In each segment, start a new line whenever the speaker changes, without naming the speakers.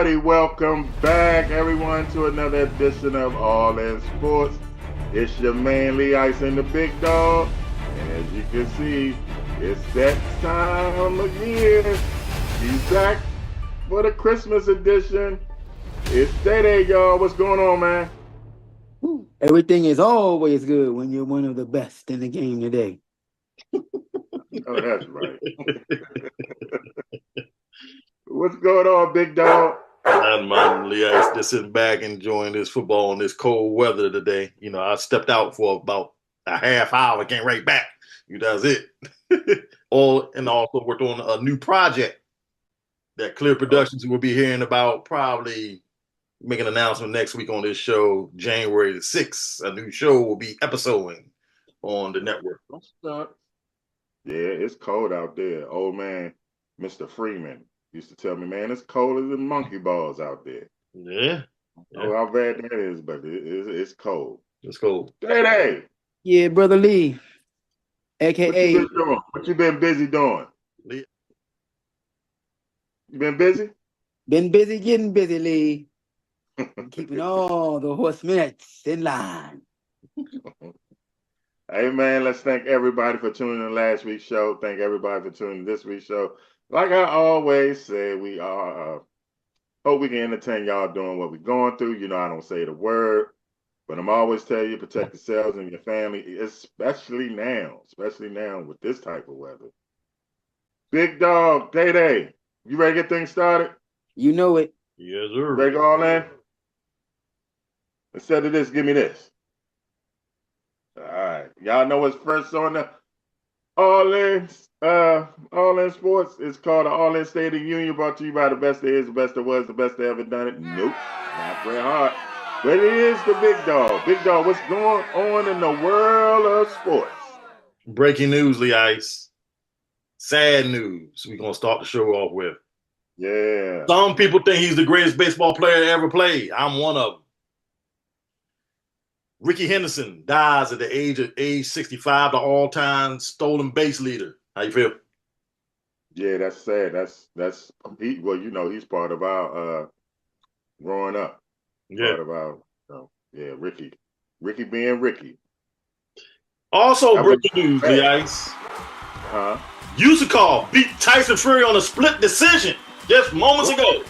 everybody. Welcome back, everyone, to another edition of All In Sports. It's your man, Lee Ice and the Big Dog. And as you can see, it's that time again. He's back for the Christmas edition. It's DayDay, y'all. What's going on, man?
Everything is always good when you're one of the best in the game today.
Oh, that's right. What's going on, Big Dog?
I'm Lee Ice, just sitting back enjoying this football in this cold weather today. You know, I stepped out for about a half hour, came right back. That's it. And also worked on a new project that Clear Productions will be hearing about, probably make an announcement next week on this show, January the 6th. A new show will be episoding on the network.
Yeah, it's cold out there. Old man, Mr. Freeman, used to tell me, man, it's colder than monkey balls out there.
Yeah.
I don't know how bad that is, but it's cold.
It's cold.
DayDay.
Yeah, Brother Lee, a.k.a.
What you been busy doing?
Lee.
You been busy?
Been busy getting busy, Lee. Keeping all the horsemen's in line.
Hey, man, let's thank everybody for tuning in last week's show. Thank everybody for tuning in this week's show. Like I always say, we are hope we can entertain y'all doing what we're going through. You know, I don't say the word, but I'm always telling you, protect yourselves and your family, especially now with this type of weather. Big Dog, DayDay, you ready to get things started?
You know it.
Yes, sir.
Ready to go all in? Instead of this, give me this. All right. Y'all know what's first on the All In Sports. It's called the All In State of the Union, brought to you by the best there is, the best there was, the best that ever done it. Nope, not Bret Hart. But it is the Big Dog. Big Dog, what's going on in the world of sports?
Breaking news, Lee Ice. Sad news. We're going to start the show off with.
Yeah.
Some people think he's the greatest baseball player to ever play. I'm one of them. Ricky Henderson dies at the age 65, the all-time stolen base leader. How you feel?
Yeah, that's sad. That's he. Well, you know, he's part of our growing up.
Yeah.
Part of our, Ricky being Ricky.
Also, breaking news, Lee Ice. Usyk beat Tyson Fury on a split decision just moments ago.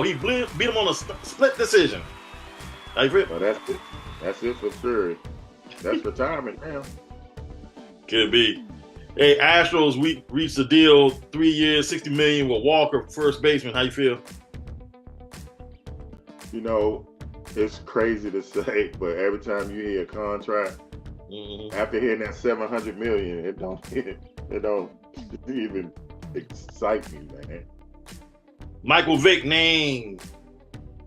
He beat him on a split decision. How you feel?
Well, that's it for Fury. That's retirement now.
Could be. Hey, Astros reached a deal, 3 years, $60 million with Walker, first baseman. How you feel?
You know, it's crazy to say, but every time you hear a contract, after hearing that $700 million, it don't even excite me, man.
Michael Vick named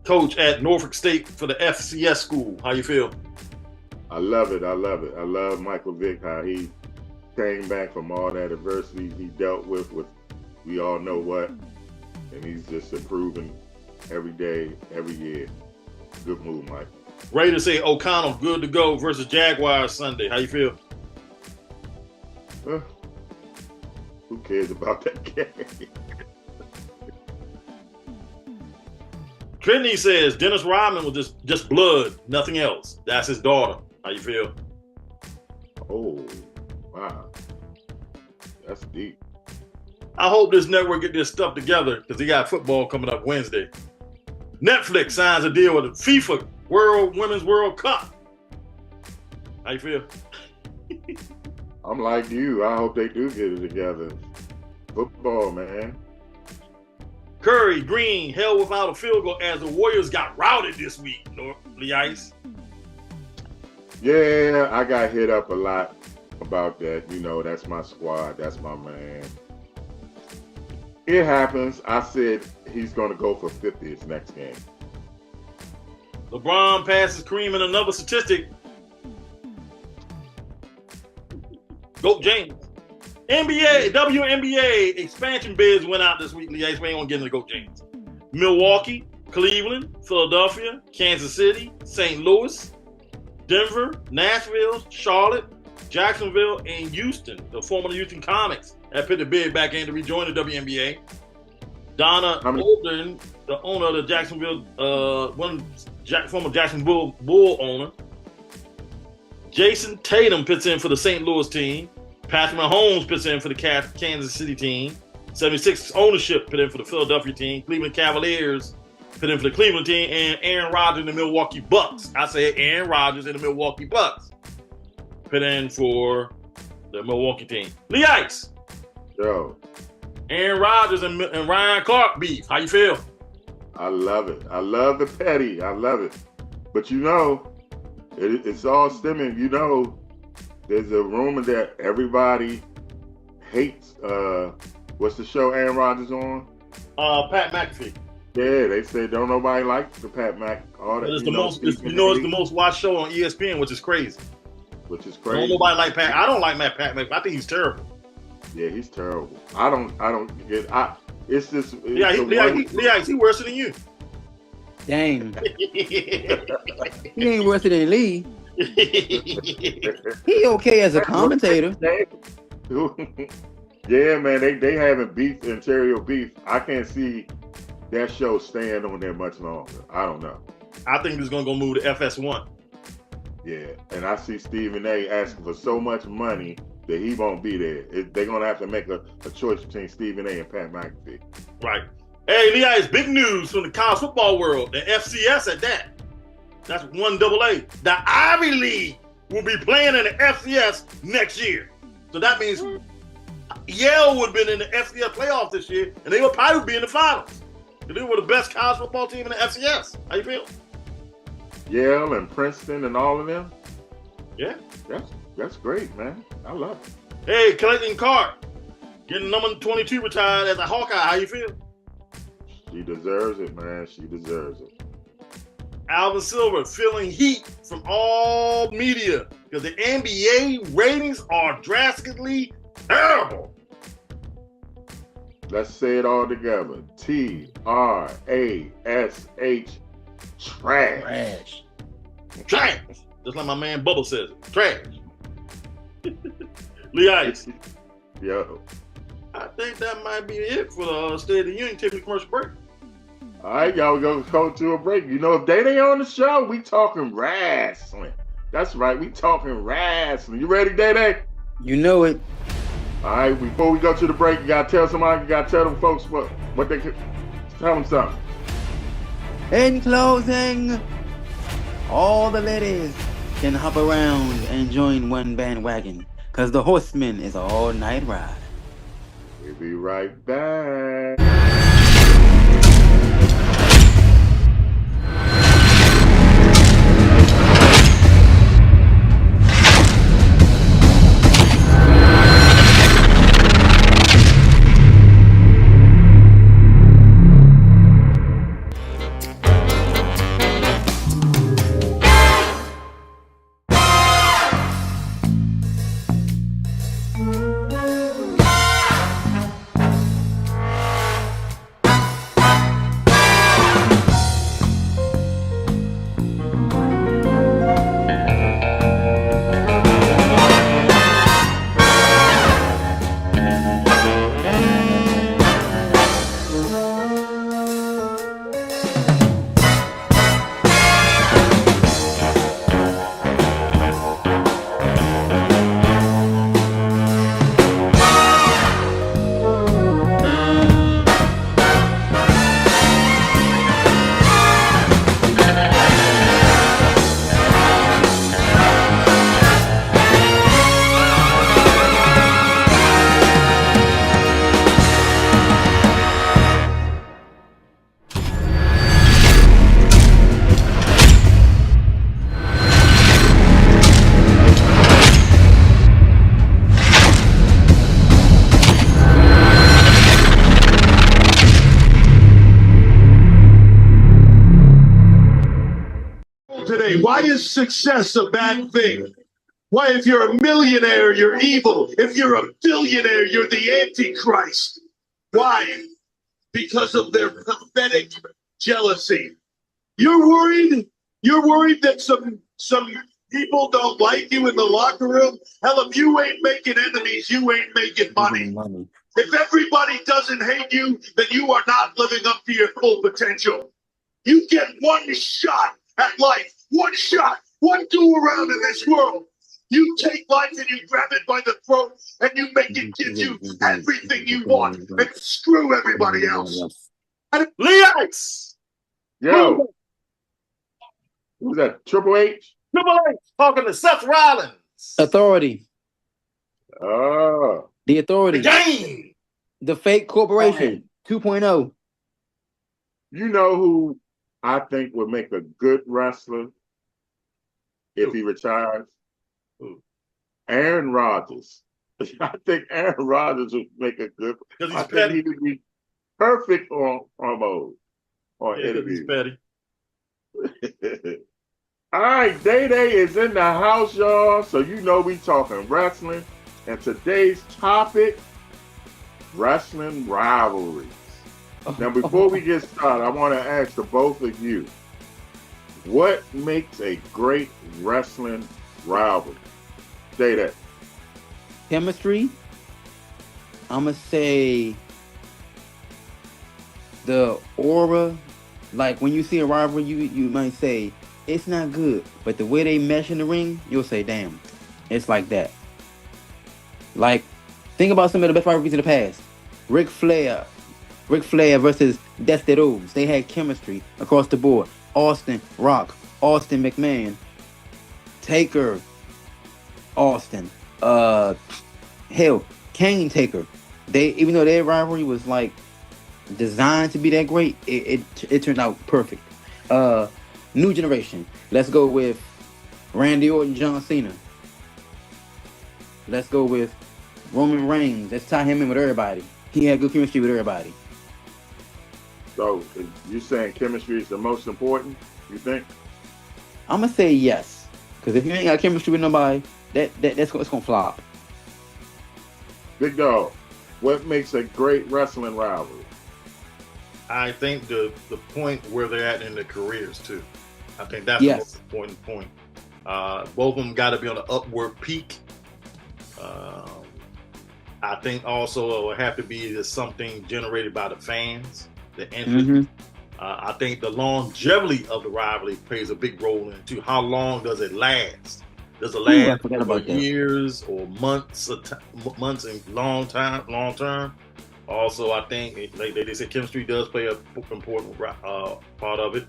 coach at Norfolk State for the FCS school. How you feel?
I love it. I love Michael Vick, how he came back from all that adversity he dealt with we all know what, and he's just improving every day, every year. Good move, Mike.
Raiders say O'Connell good to go versus Jaguars Sunday. How you feel?
Who cares about that game?
Trinity says Dennis Rodman was just blood, nothing else. That's his daughter. How you feel?
Oh, wow. That's deep.
I hope this network get this stuff together because he got football coming up Wednesday. Netflix signs a deal with the FIFA Women's World Cup. How you feel?
I'm like you. I hope they do get it together. Football, man.
Curry, Green, held without a field goal as the Warriors got routed this week, Lee Ice.
Yeah, I got hit up a lot about that. You know, that's my squad. That's my man. It happens. I said he's going to go for 50 his next game.
LeBron passes Kareem in another statistic. Go James. WNBA expansion bids went out this week. Lee Ice, we ain't gonna get into Go James. Milwaukee, Cleveland, Philadelphia, Kansas City, St. Louis, Denver, Nashville, Charlotte, Jacksonville, and Houston. The former Houston Comets have put the bid back in to rejoin the WNBA. Donna
I mean,
Olden, the owner of the Jacksonville, former Jacksonville Bull owner. Jason Tatum puts in for the St. Louis team. Patrick Mahomes puts in for the Kansas City team. 76 ownership put in for the Philadelphia team. Cleveland Cavaliers put in for the Cleveland team. And Aaron Rodgers and the Milwaukee Bucks. I said Aaron Rodgers and the Milwaukee Bucks put in for the Milwaukee team. Lee Ice.
yo,
Aaron Rodgers and Ryan Clark beef. How you feel?
I love it. I love the petty. I love it. But you know, it's all stemming. You know, there's a rumor that everybody hates. What's the show Aaron Rodgers on?
Pat McAfee.
Yeah, they say don't nobody like the Pat Mac. All that.
It's the most. It's the most watched show on ESPN, which is crazy.
Which is
Don't
crazy.
nobody like Pat. I don't like Pat McAfee. I think he's terrible.
Yeah, he's terrible. I don't get. It's just.
He worse than you.
Dang. He ain't worse than Lee. He okay as a commentator.
Yeah, man, they having beef, interior beef. I can't see that show staying on there much longer. I don't know.
I think he's gonna go move to FS1.
Yeah, and I see Stephen A. asking for so much money that he won't be there. They're gonna have to make a choice between Stephen A. and Pat McAfee.
Right. Hey, Leah, it's big news from the college football world. The FCS at that. That's 1AA. The Ivy League will be playing in the FCS next year. So that means Yale would have been in the FCS playoffs this year, and they would probably be in the finals. They were the best college football team in the FCS. How you feel?
Yale and Princeton and all of them.
Yeah.
That's great, man. I love it.
Hey, Clayton Clark, getting number 22 retired as a Hawkeye. How you feel?
She deserves it, man. She deserves it.
Alvin Silver feeling heat from all media because the NBA ratings are drastically terrible.
Let's say it all together. TRASH. Trash.
Trash. Just like my man Bubba says it. Trash. Lee Ice.
Yo.
I think that might be it for the State of the Union. Take a commercial break.
All right, y'all, we're going to go to a break. You know, if DayDay on the show, we talking wrestling. That's right, we talking wrestling. You ready, DayDay?
You know it.
All right, before we go to the break, you got to tell somebody, you got to tell them folks what they can, tell them something.
In closing, all the ladies can hop around and join one bandwagon because the Horseman is an all-night ride.
We'll be right back.
Today, why is success a bad thing? Why, if you're a millionaire, you're evil. If you're a billionaire, you're the Antichrist. Why? Because of their pathetic jealousy. You're worried? You're worried that some people don't like you in the locker room? Hell, if you ain't making enemies, you ain't making money. If everybody doesn't hate you, then you are not living up to your full potential. You get one shot at life, one shot, one go around in this world. You take life and you grab it by the throat and you make it give you everything you want and screw everybody else.
Lex!
Yo, who's that? Triple H?
Triple H talking to Seth Rollins.
Authority.
Oh.
The Authority.
The game.
The Fake Corporation 2.0.
You know who I think would make a good wrestler if he retires?
Who?
Aaron Rodgers. I think Aaron Rodgers would make a good. I think he would be perfect on promos or interviews.
He's petty.
All right, DayDay is in the house, y'all. So you know we talking wrestling, and today's topic: wrestling rivalries. Now, before we get started, I want to ask the both of you, what makes a great wrestling rivalry? DayDay.
Chemistry. I'm going to say the aura. Like when you see a rivalry, you might say, it's not good. But the way they mesh in the ring, you'll say, damn, it's like that. Like, think about some of the best rivalries in the past. Ric Flair versus Desteros. They had chemistry across the board. Austin, Rock, Austin McMahon, Taker, Austin, hell, Kane Taker. They, even though their rivalry was like designed to be that great, it turned out perfect. New generation. Let's go with Randy Orton, John Cena. Let's go with Roman Reigns. Let's tie him in with everybody. He had good chemistry with everybody.
So you saying chemistry is the most important, you think?
I'm gonna say yes, because if you ain't got chemistry with nobody, that's gonna flop.
Big Dog, what makes a great wrestling rivalry?
I think the point where they're at in their careers too. I think that's the most important point. Both of them got to be on an upward peak. I think also it will have to be just something generated by the fans, the interest.
Mm-hmm.
I think the longevity of the rivalry plays a big role in it too. How long does it last? Does it last for years or months? Months and long term. Also, I think, like they say, chemistry does play an important part of it.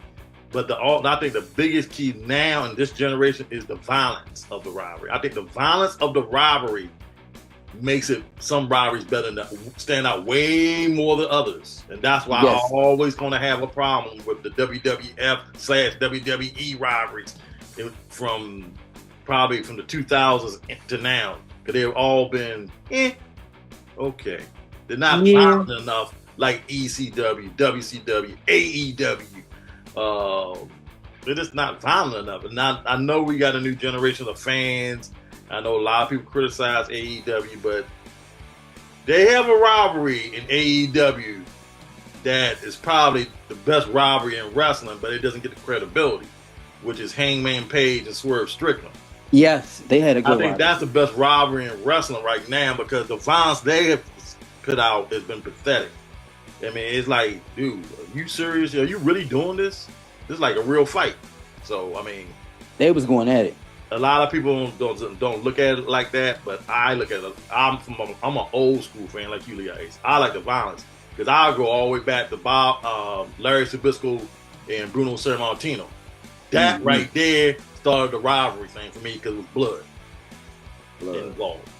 But I think the biggest key now in this generation is the violence of the rivalry. I think the violence of the rivalry makes some rivalries better than stand out way more than others. And that's why I'm always going to have a problem with the WWF/WWE rivalries from the 2000s to now. Because they've all been, okay. They're not violent enough like ECW, WCW, AEW. They're just not violent enough. And I know we got a new generation of fans. I know a lot of people criticize AEW, but they have a rivalry in AEW that is probably the best rivalry in wrestling, but it doesn't get the credibility, which is Hangman Page and Swerve Strickland.
Yes, they had a good
rivalry. That's the best rivalry in wrestling right now because the violence they have put out has been pathetic. I mean, it's like, dude, are you serious? Are you really doing this? This is like a real fight. So, I mean,
they was going at it.
A lot of people don't look at it like that, but I look at it. I'm an old school fan like you, Leah. I like the violence because I go all the way back to Larry Zbyszko and Bruno Sammartino. That right there started the rivalry thing for me because it was blood involved.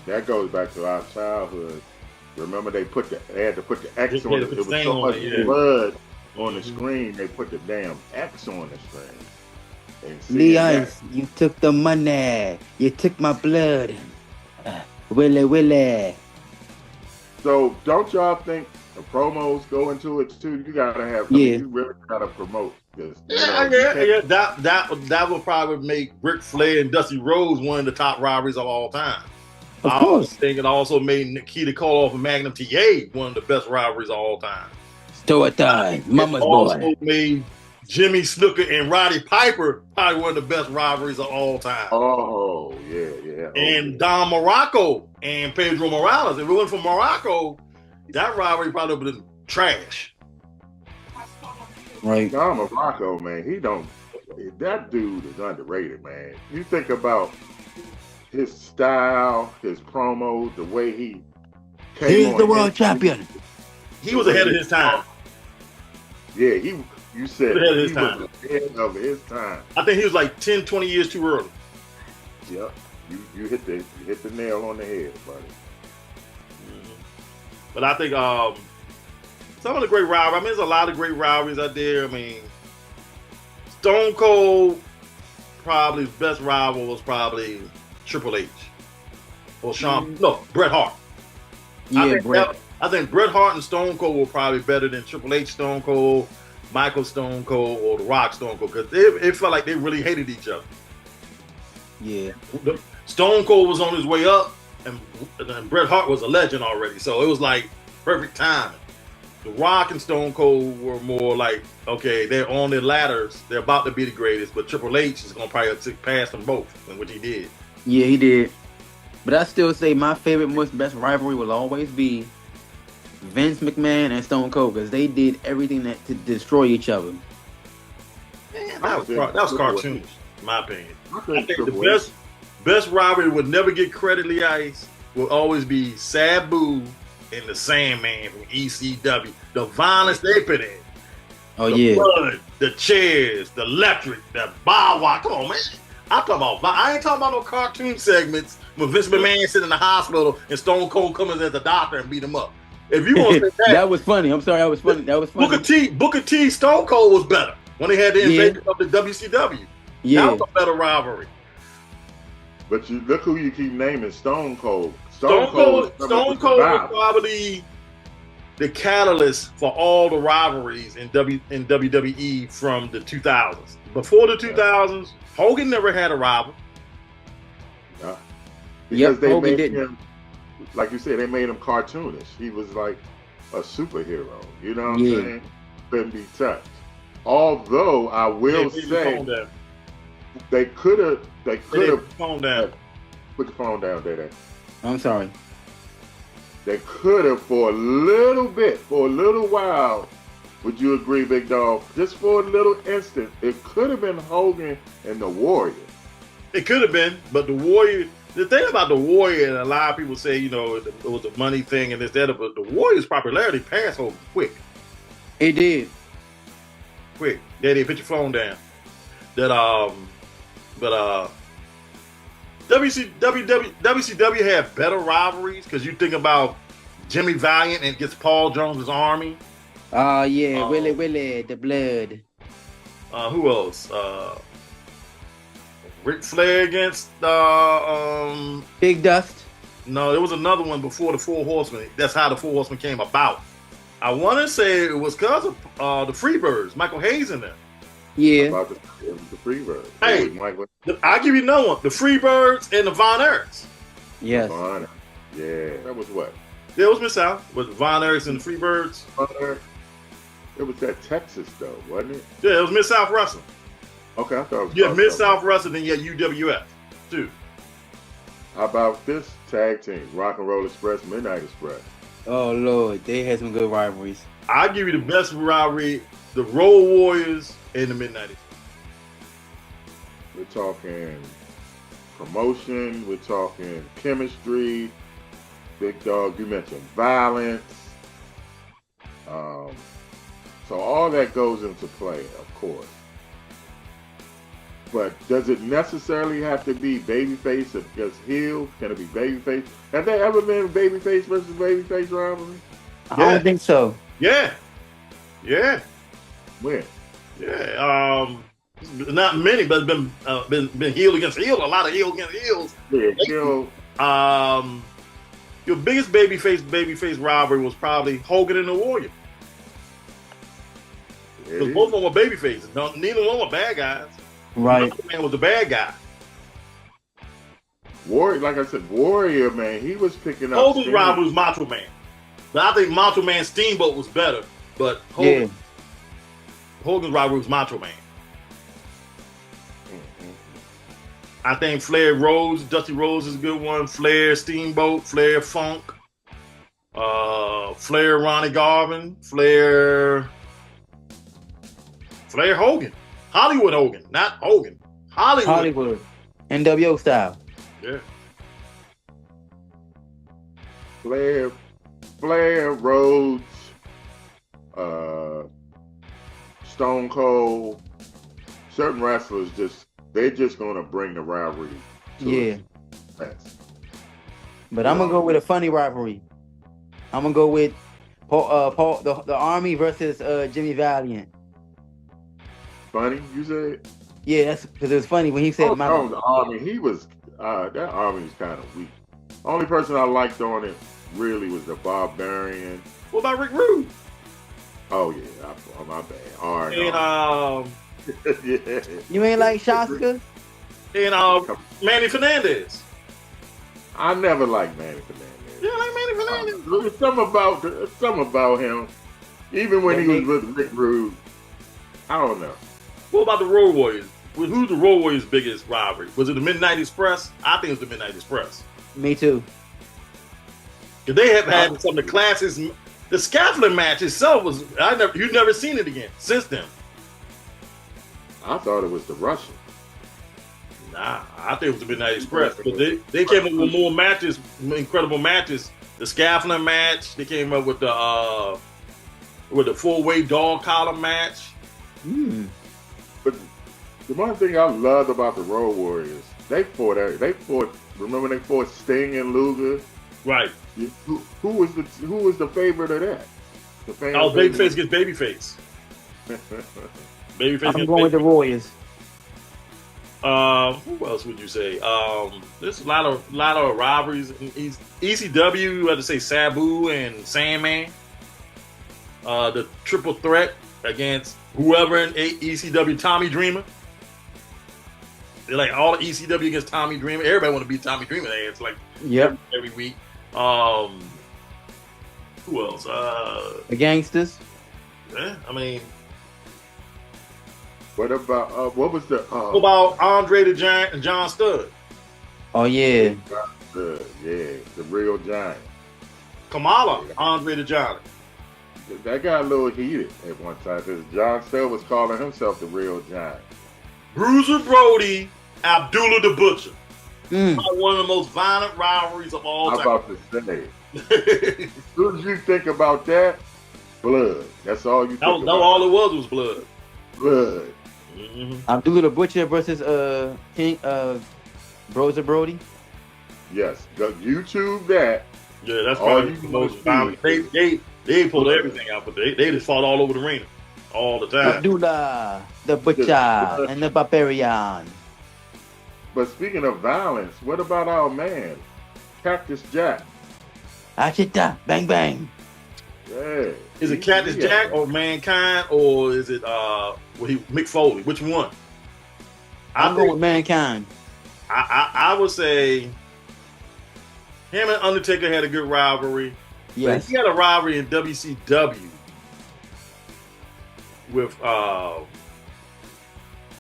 That goes back to our childhood. Remember, they had to put the X on it. It was so much blood on the screen. They put the damn X on the screen.
Leon, you took the money. You took my blood. Willie.
So, don't y'all think the promos go into it too? You gotta have. You really gotta promote this.
That would probably make Ric Flair and Dusty Rhodes one of the top rivalries of all time.
Of course.
I think it also made Nikita Koloff and Magnum TA one of the best rivalries of all time.
Story time, Mama's boy.
Also made Jimmy Snuka and Roddy Piper, probably one of the best rivalries of all time.
Oh, yeah.
And Don Morocco and Pedro Morales. If it wasn't for Morocco, that rivalry probably would have been trash.
Right.
Don Morocco, man, that dude is underrated, man. You think about his style, his promos, the way he came
He's the world champion.
He was ahead of his time.
Yeah, you said he was ahead of his time.
I think he was like 10, 20 years too early.
Yep. You hit the nail on the head, buddy.
Mm-hmm. But I think some of the great rivalries, I mean, there's a lot of great rivalries out there. I mean, Stone Cold, probably his best rival was probably Triple H. Or Bret Hart.
Yeah,
I think Bret Hart and Stone Cold were probably better than Triple H Stone Cold, Michael Stone Cold, or The Rock Stone Cold, because it felt like they really hated each other.
Yeah.
Stone Cold was on his way up, and Bret Hart was a legend already, so it was like perfect timing. The Rock and Stone Cold were more like, okay, they're on their ladders, they're about to be the greatest, but Triple H is going to probably pass them both, which he did.
Yeah, he did. But I still say my favorite, best rivalry will always be Vince McMahon and Stone Cold, because they did everything to destroy each other.
Man, that was cartoonish, in my opinion. I think the best rivalry would never get credit, Lee Ice, will always be Sabu and the Sandman from ECW. The violence they put in.
Oh,
the blood, the chairs, the electric, the bow wow. Come on, man. I ain't talking about no cartoon segments when Vince McMahon sitting in the hospital and Stone Cold comes as a doctor and beat him up. If you want to say that,
that was funny. I'm sorry, that was funny.
Booker T, Stone Cold was better when they had the invasion of the WCW.
Yeah,
that was a better rivalry.
But you look who you keep naming, Stone Cold.
Stone Cold was probably the catalyst for all the rivalries in WWE from the 2000s. Before the 2000s, Hogan never had a rival.
Because they made him, like you said, they made him cartoonish. He was like a superhero. You know what I'm saying? Couldn't be touched. Although I will say they could have put the phone down, DayDay.
I'm sorry.
They could have for a little while. Would you agree, Big Dog? Just for a little instant, it could have been Hogan and the Warrior.
It could have been, but the Warrior. The thing about the Warrior, and a lot of people say, it was a money thing and this, that, but the Warrior's popularity passed Hogan quick.
It did.
Quick. DayDay, put your phone down. WCW had better rivalries because you think about Jimmy Valiant against Paul Jones's Army.
Oh, yeah. Willie, the blood.
Who else? Ric Flair against
Big Dust.
No, there was another one before the Four Horsemen. That's how the Four Horsemen came about. I want to say it was because of the Freebirds, Michael Hayes in there.
Yeah.
About the Freebirds.
Hey, I'll give you another one. The Freebirds and the Von Erichs.
Yes.
Yeah. That was what?
Yeah, it was Mid-South with Von Erichs and the Freebirds.
It was that Texas, though, wasn't it?
Yeah, it was Mid-South Wrestling.
Okay, I thought it was.
Yeah, Mid-South Wrestling, and yeah, UWF, too.
How about this tag team? Rock and Roll Express, Midnight Express.
Oh, Lord. They had some good rivalries.
I'll give you the best rivalry, the Road Warriors and the Midnight Express.
We're talking promotion. We're talking chemistry. Big Dog, you mentioned violence. So all that goes into play, of course. But does it necessarily have to be babyface against heel? Can it be babyface? Have there ever been babyface versus babyface rivalry?
I don't think so.
Yeah.
When?
Yeah. Not many, but it's been heel against heel. A lot of heel against heels.
Yeah, heel.
Your biggest babyface rivalry was probably Hogan and the Warrior. Because both of them were babyfaces. Neither of them were bad guys.
Right.
Man was the bad guy.
Warrior, like I said, Warrior, man, he was picking up.
Hogan's rival was Macho Man. But I think Macho Man Steamboat was better. But Hogan. Hogan's rivalry was Macho Man.
Mm-hmm.
I think Flair Rose, Dusty Rose is a good one. Flair Steamboat, Flair Funk, Flair Ronnie Garvin, Flair Hogan, Hollywood Hogan, not Hogan,
Hollywood. NWO style.
Yeah.
Flair, Rhodes, Stone Cold. Certain wrestlers they're just gonna bring the rivalry.
Yeah. But I'm gonna go with a funny rivalry. I'm gonna go with Paul the Army versus Jimmy Valiant.
Funny, you said?
Yeah, that's because it was funny when he said
the Army. He was that Army was kind of weak. Only person I liked on it really was the Barbarian.
What about Rick Rude?
Oh yeah, my bad.
And
yeah.
You ain't like Shaska?
And Manny Fernandez.
I never liked Manny Fernandez.
Yeah, like Manny Fernandez.
There's something about him. Even when he was with Rick Rude, I don't know.
What about the Road Warriors? Who's the Road Warriors' biggest rivalry? Was it the Midnight Express? I think it was the Midnight Express.
Me too.
Because they have had some of the classes. The scaffolding match itself was you've never seen it again since then.
I thought it was the Russian.
Nah, I think it was the Midnight Express. But they came up with more matches, incredible matches. The scaffolding match. They came up with the 4-way dog collar match.
But the one thing I loved about the Road Warriors, they fought. Remember they fought Sting and Luger.
Right.
Who was the favorite of that?
Babyface against Babyface. Babyface.
I'm going with the Warriors.
Who else would you say? There's a lot of rivalries. ECW, you had to say Sabu and Sandman. The triple threat against whoever in ECW, Tommy Dreamer. They're like all the ECW against Tommy Dreamer. Everybody want to beat Tommy Dreamer. It's like every week. Who else?
The Gangsters.
Yeah, I mean.
What about what was the?
What about Andre the Giant and John Studd?
Oh yeah.
The real giant.
Kamala, Andre the Giant.
That got a little heated at one time because John Studd was calling himself the real giant.
Bruiser Brody, Abdullah the Butcher. One of the most violent rivalries of all time.
I'm about to say. As soon as you think about that, blood. That's all you think about.
All it was blood.
Blood.
Mm-hmm.
Abdullah the Butcher versus King Bruiser Brody.
Yes, go YouTube that.
Yeah, that's probably the most violent. They pulled everything out, but they just fought all over the arena all the time.
Abdullah the Butcher and the Barbarian.
But speaking of violence, what about our man, Cactus Jack?
Achita, bang bang.
Yeah.
Is it Cactus Jack or Mankind or is it Mick Foley? Which one?
I'm going with Mankind.
I would say him and Undertaker had a good rivalry.
Yes.
He had a rivalry in WCW with man,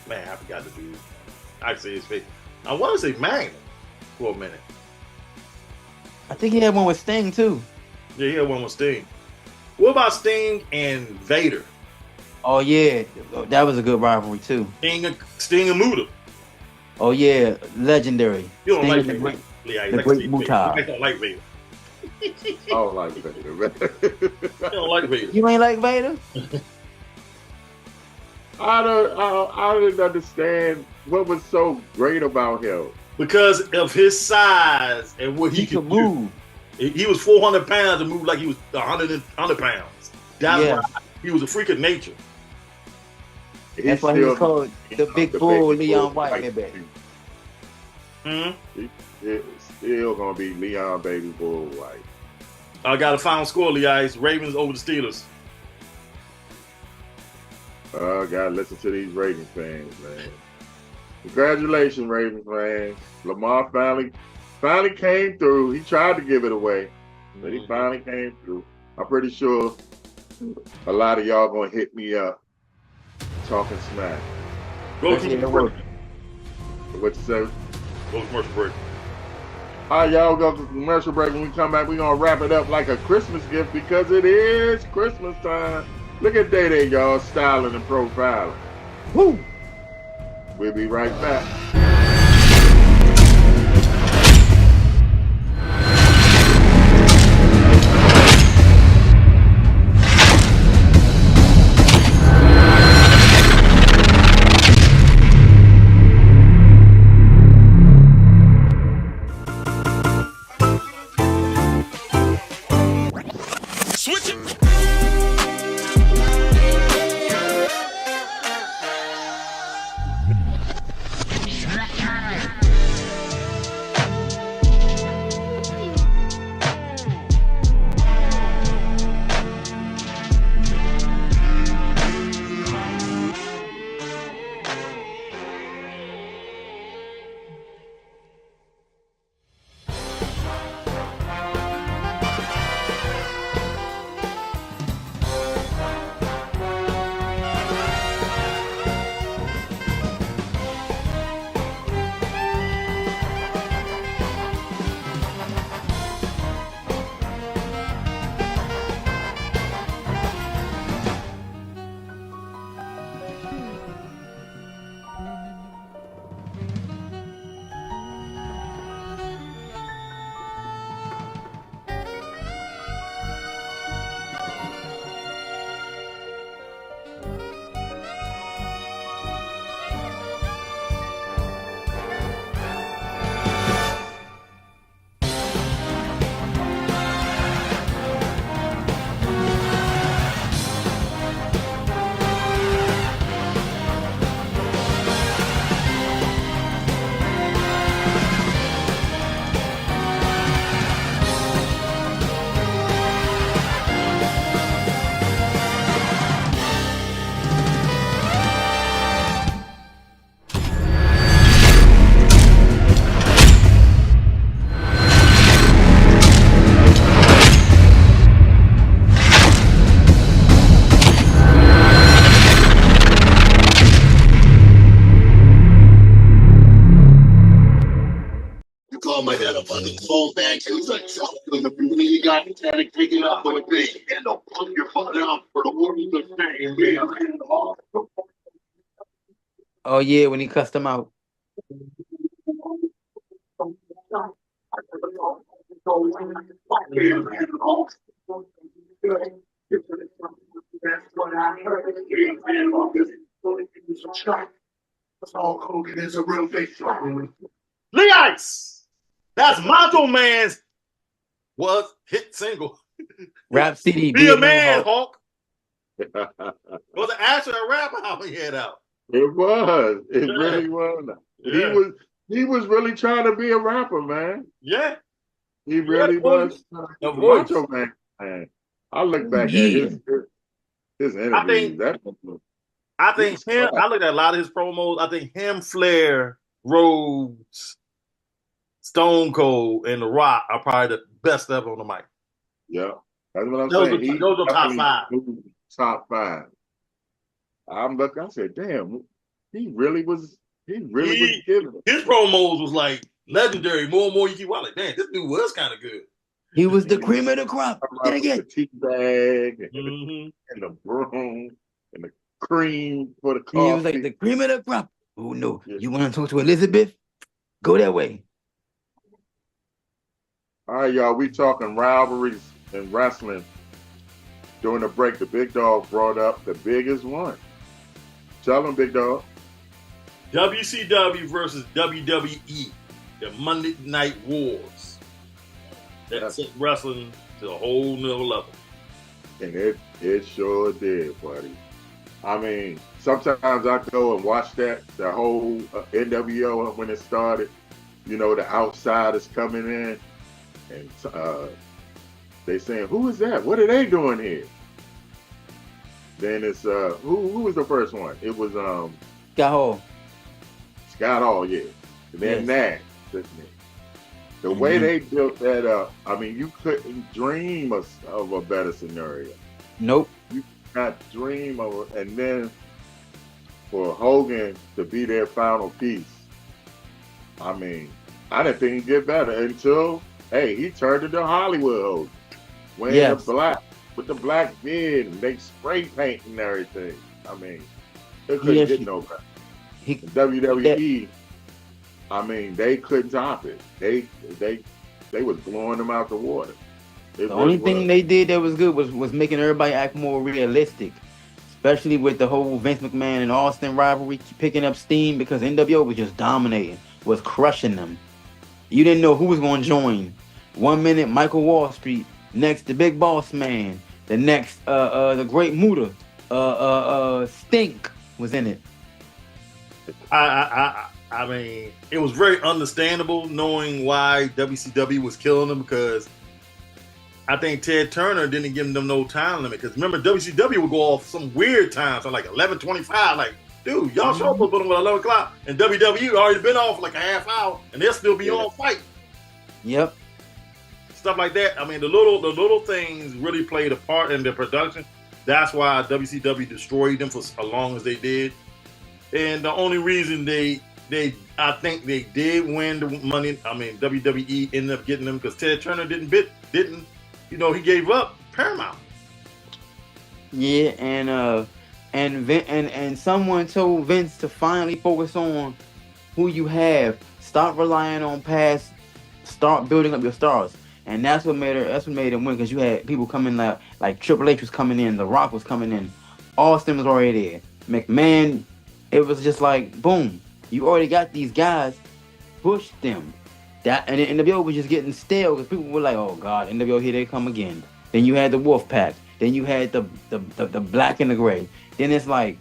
I forgot the dude. I can say his face. I want to say Magnum for a minute.
I think he had one with Sting too.
Yeah, he had one with Sting. What about Sting and Vader?
Oh yeah, that was a good rivalry too.
Sting and Muta.
Oh yeah, legendary.
You don't
Sting
like Vader.
The Great Muta.
You don't like Vader.
I don't like Vader.
You don't like Vader.
You ain't like Vader?
I didn't understand what was so great about him.
Because of his size and what he could move. He was 400 pounds and moved like he was 100 pounds. That's why he was a freak of nature.
That's why he was called the Big Bull Leon White, baby.
It's still gonna be Leon Baby Bull White.
I got a final score, Leon. Ravens over the Steelers.
Gotta listen to these Ravens fans, man. Congratulations, Ravens fans. Lamar finally came through. He tried to give it away, but he finally came through. I'm pretty sure a lot of y'all gonna hit me up talking smack.
Go
Let's
to
hear
commercial break.
what you say.
Go to commercial break.
All right, y'all go to commercial break. When we come back, we're going to wrap it up like a Christmas gift because it is Christmas time. Look at DayDay, y'all, styling and profiling.
Woo!
We'll be right back.
Switch it. Call my head up on the phone back. Who's like, you got to pick it up with me. And I'll put your butt out for the world to
Oh yeah, when he cussed them out.
Hogan is a real big
Lee Ice. That's Macho Man's hit single.
Rap CD,
Be a man,
Hawk.
Hawk. Was it actually a rapper how he had out?
It was. It
Yeah.
really was.
Yeah.
He was really trying to be a rapper, man.
Yeah.
He really was.
The voice.
Macho Man. I look back at his interviews.
I think him. I looked at a lot of his promos. I think him, Flair, Rhodes, Stone Cold, and The Rock are probably the best ever on the mic.
Yeah, that's what I'm
Those
saying.
are top five.
Top five. I'm looking. I said, damn, he really was. He really was giving it.
His promos was like legendary. More and more you keep watching. Like, damn, this dude was kind of good.
He was the cream of the crop. Get again.
The tea bag and the broom and the cream for the coffee.
He was like the cream of the crop. Oh no, you want to talk to Elizabeth? Go that way.
All right, y'all. We talking rivalries in wrestling. During the break, the Big Dog brought up the biggest one. Tell them, Big Dog.
WCW versus WWE, the Monday Night Wars. That took wrestling to a whole nother level.
And it sure did, buddy. I mean, sometimes I go and watch the whole NWO when it started. You know, the outsiders coming in, and they saying, "Who is that? What are they doing here?" Then it's who was the first one? It was
Scott Hall.
Scott Hall, yeah. And then Nash, isn't it? The way they built that up, I mean, you couldn't dream of a better scenario.
Nope.
You could not dream of it. And then for Hogan to be their final piece, I mean, I didn't think he'd get better until, hey, he turned into Hollywood Hogan, wearing the
Yes.
black with the black beard and they spray paint and everything. I mean, it
He
couldn't get
actually
no better.
he
And
that
WWE, I mean, they couldn't top it. They was blowing them out the water. It
the
really
only thing
was.
they did that was good was making everybody act more realistic, especially with the whole Vince McMahon and Austin rivalry picking up steam because NWO was just dominating, was crushing them. You didn't know who was going to join. 1 minute Michael Wall Street, next the Big Boss Man, the next the Great Muta, Stink was in it.
I mean, it was very understandable knowing why WCW was killing them because I think Ted Turner didn't give them no time limit. Because remember, WCW would go off some weird times, so like 11:25. Like, dude, y'all show up at 11 o'clock, and WWE already been off like a half hour, and they'll still be on fight.
Yep.
Stuff like that. I mean, the little things really played a part in the production. That's why WCW destroyed them for as long as they did. And the only reason I think they did win the money. I mean, WWE ended up getting them because Ted Turner didn't, he gave up Paramount.
Yeah, and someone told Vince to finally focus on who you have. Stop relying on past. Start building up your stars, and that's what made him win because you had people coming like Triple H was coming in, The Rock was coming in, Austin was already there, McMahon. It was just like boom, you already got these guys, push them. That and the NWO was just getting stale because people were like, oh god, NWO here they come again. Then you had the Wolf Pack. Then you had the black and the gray. Then it's like,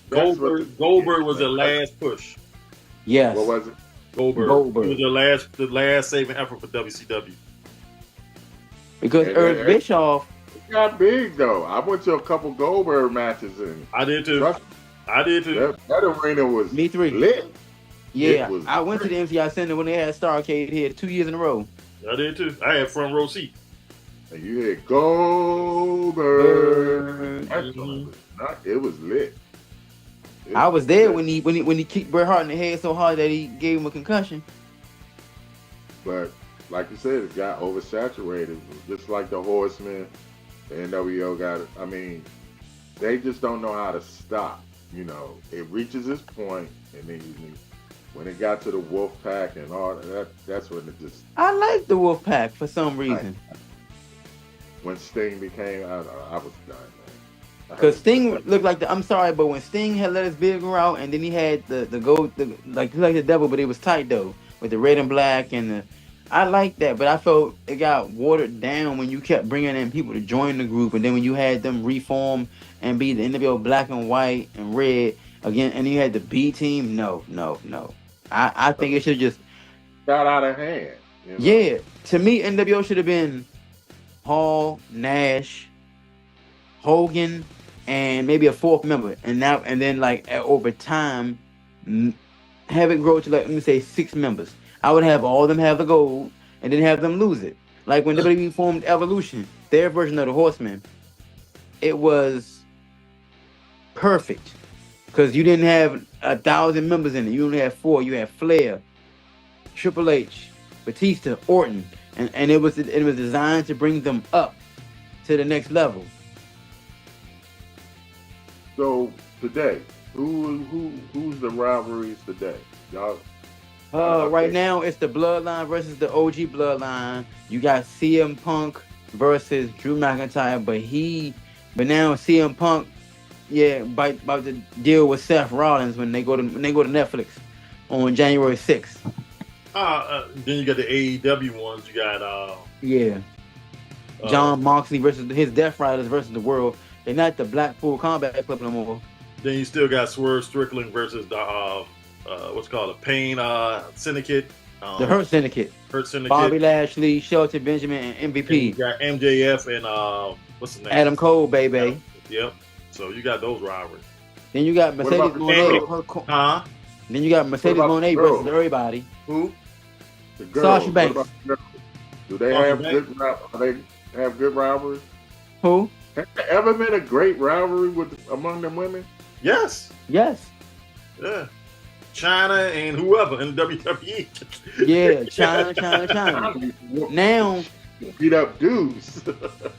Goldberg was the last push.
Yes.
What was it?
Goldberg. He was the last saving effort for WCW.
Because Eric Bischoff
got big though. I went to a couple Goldberg matches and
I did too.
That arena was
Me three.
lit.
Yeah, I went to the MCI Center when they had Starrcade here 2 years in a row.
I did too. I had front row seat.
And you had Goldberg. It was lit.
I was there when he kicked Bret Hart in the head so hard that he gave him a concussion.
But like you said, it got oversaturated. Just like the Horsemen, the NWO got it. I mean, they just don't know how to stop. You know, it reaches this point, and then when it got to the Wolf Pack and all that's when it just.
I like the Wolf Pack for some reason.
When Sting became, I was done, man.
Because Sting looked like I'm sorry, but when Sting had let his beard grow out, and then he had the gold, like the devil, but it was tight though with the red and black and I like that, but I felt it got watered down when you kept bringing in people to join the group, and then when you had them reform and be the NWO black and white and red again, and you had the B team. No. I think it should just
got out of hand. You know?
Yeah, to me, NWO should have been Hall, Nash, Hogan, and maybe a fourth member, and then over time, have it grow to let me say 6 members. I would have all of them have the gold, and then have them lose it. Like when WWE formed Evolution, their version of the Horsemen, it was perfect because you didn't have 1,000 members in it. You only had 4. You had Flair, Triple H, Batista, Orton, and it was designed to bring them up to the next level.
So today, who's the rivalries today? Y'all.
Right now it's the Bloodline versus the OG Bloodline. You got CM Punk versus Drew McIntyre, but now CM Punk, about to deal with Seth Rollins when they go to Netflix on January 6th.
Then you got the AEW ones. You got
John Moxley versus his Death Riders versus the World. They're not the Blackpool Combat Club no more.
Then you still got Swerve Strickland versus the what's called a Pain Syndicate.
The Hurt Syndicate. Bobby Lashley, Shelton Benjamin, and MVP.
And you got MJF and what's his name?
Adam Cole, baby.
Yep. So you got those rivalries.
Then you got Mercedes Moné. Then you got Mercedes Moné versus everybody.
Who?
The girls.
Sasha Banks.
Do they have good rivalries?
Who?
Has there ever been a great rivalry among them women?
Yes.
Yes.
Yeah. China and whoever in WWE.
Yeah, China. Now,
Beat up dudes.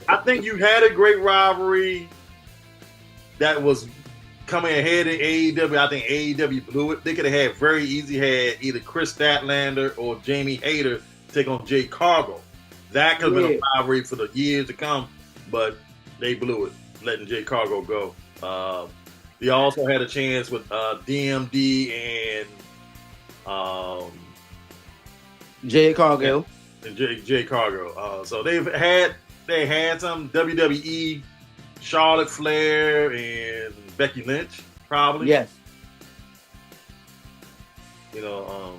I think you had a great rivalry that was coming ahead in AEW. I think AEW blew it. They could have had very easy had either Chris Statlander or Jamie Hayter take on Jay Cargo. That could have been a rivalry for the years to come, but they blew it, letting Jay Cargo go. They also had a chance with DMD and
Jay Cargill.
And Jay Cargo. So they had some WWE, Charlotte Flair and Becky Lynch, probably.
Yes.
You know,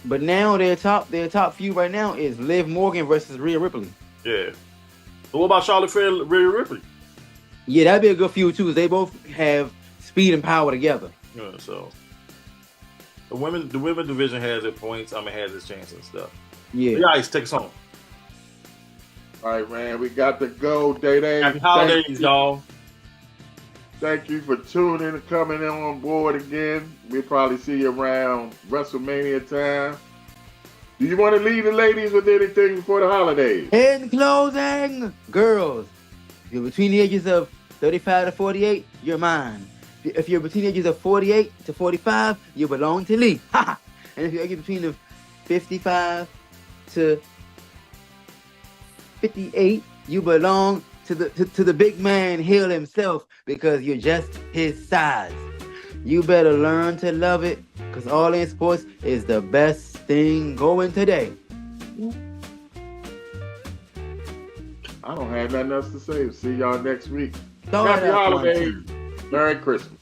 but now their top feud right now is Liv Morgan versus Rhea Ripley.
Yeah. But what about Charlotte Flair and Rhea Ripley?
Yeah, that'd be a good feud too. They both have speed and power together.
Yeah, so the women division has its points. Has its chance and stuff.
Yeah.
Guys, take us home.
All right, man. We got to go. DayDay.
Happy holidays, y'all.
Thank you for tuning and coming in on board again. We'll probably see you around WrestleMania time. Do you want to leave the ladies with anything before the holidays?
In closing, girls, if you're between the ages of 35 to 48, you're mine. If you're between the ages of 48 to 45, you belong to Lee. And if you're between the 55 to 58, you belong to the big man Hill himself, because you're just his size. You better learn to love it, because All In Sports is the best thing going today.
I don't have nothing else to say. See y'all next week.
Throw it
Happy
up one
holidays.
time.
Merry Christmas.